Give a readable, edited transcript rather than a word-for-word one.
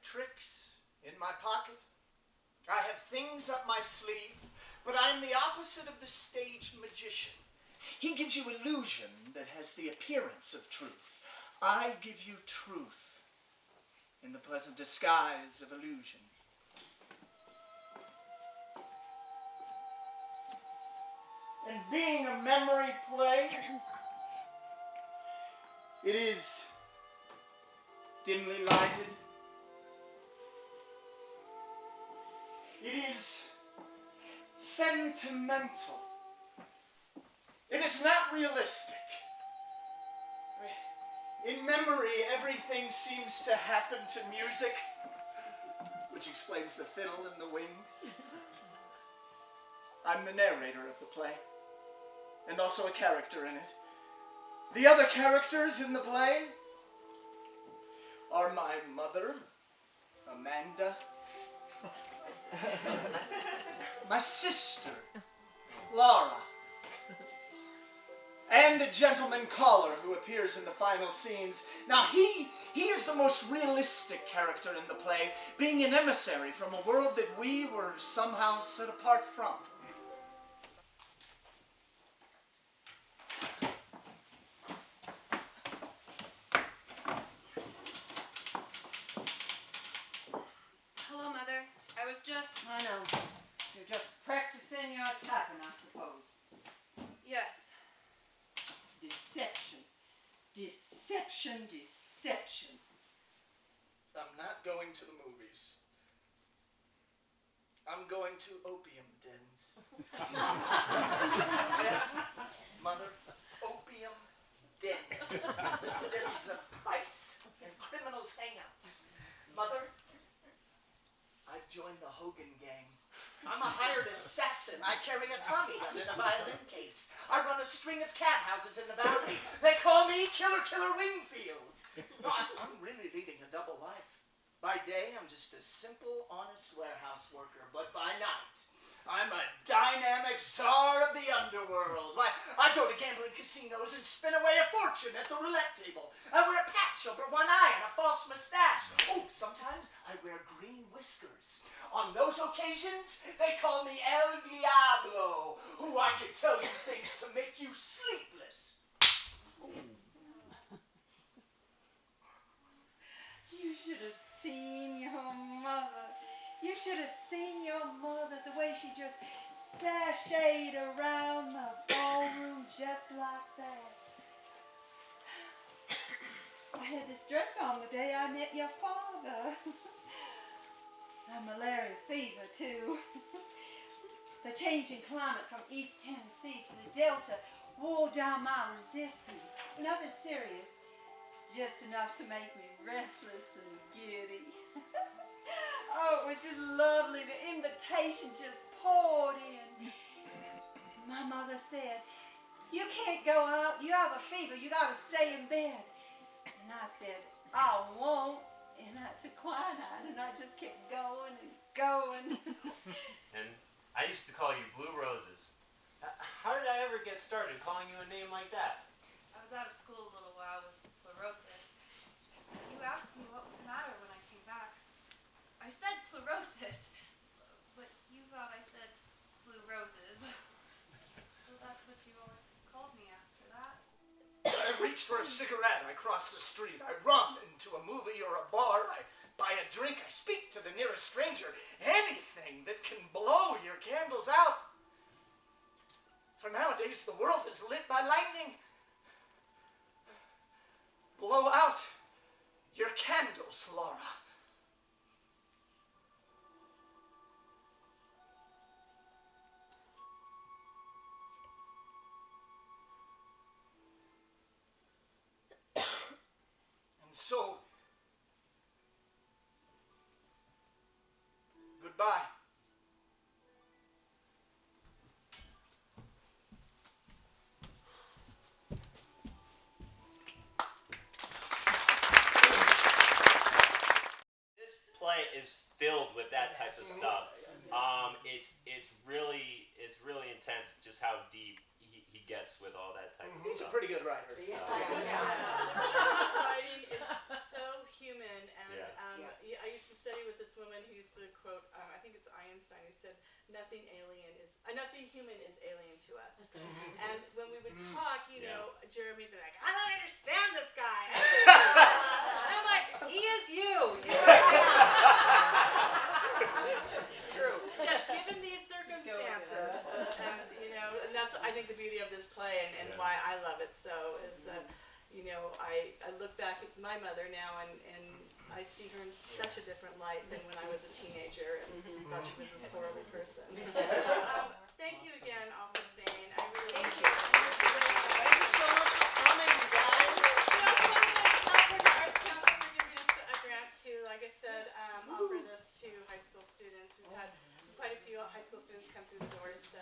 have tricks in my pocket. I have things up my sleeve, but I am the opposite of the stage magician. He gives you illusion that has the appearance of truth. I give you truth in the pleasant disguise of illusion. And being a memory play, it is dimly lighted. It is sentimental. It is not realistic. In memory, everything seems to happen to music, which explains the fiddle and the wings. I'm the narrator of the play, and also a character in it. The other characters in the play are my mother, Amanda, my sister, Laura, and a gentleman caller who appears in the final scenes. Now, he is the most realistic character in the play, being an emissary from a world that we were somehow set apart from. Hello, Mother. I was just... I know. You're just practicing your typing, I suppose. Yes. Deception. Deception, deception. I'm not going to the movies. I'm going to opium dens. Yes, Mother, opium dens. Dens of vice and criminals' hangouts. Mother, I've joined the Hogan gang. I'm a hired assassin. I carry a Tommy gun and a violin case. I run a string of cat houses in the valley. They call me Killer Wingfield. No, I'm really leading a double life. By day, I'm just a simple, honest warehouse worker. But by night, I'm a dynamic czar of the underworld. I go to gambling casinos and spin away a fortune at the roulette table. I wear a patch over one eye and a false mustache. Oh, sometimes I wear green whiskers. On those occasions, they call me El Diablo, who I can tell you things to make you sleepless. You should have seen your mother. You should have seen your mother, the way she just sashayed around the ballroom just like that. I had this dress on the day I met your father. A malaria fever, too. The changing climate from East Tennessee to the Delta wore down my resistance. Nothing serious, just enough to make me restless and giddy. Oh, it was just lovely. The invitations just poured in. My mother said, "You can't go out. You have a fever. You got to stay in bed." And I said, "I won't." And I took quinine, and I just kept going and going. And I used to call you Blue Roses. How did I ever get started calling you a name like that? I was out of school a little while with pleurosis. You asked me what was the matter when I came back. I said pleurosis, but you thought I said blue roses. So that's what you always called me after that. I reach for a cigarette. I cross the street. I run into a movie or a bar. I buy a drink. I speak to the nearest stranger. Anything that can blow your candles out. For nowadays, the world is lit by lightning. Blow out your candles, Laura. And so, goodbye. This play is filled with that type of stuff. It's really intense just how deep he gets with all that type of He's stuff. a pretty good writer. Writing is so human, and Yeah. I used to this woman who used to quote, I think it's Einstein, who said, nothing human is alien to us. And when we would talk, you know, Jeremy would be like, I don't understand this guy. And I'm like, he is you. True. Just given these circumstances. And, you know, and that's, I think, the beauty of this play and why I love it so is that, you know, I look back at my mother now and I see her in such a different light than when I was a teenager and thought she was this horrible person. Thank you again, all for staying. I really appreciate it. Thank you so much for coming, you guys. We also want to thank California Arts Council for giving us a grant to, like I said, offer this to high school students. We've had quite a few high school students come through the doors, so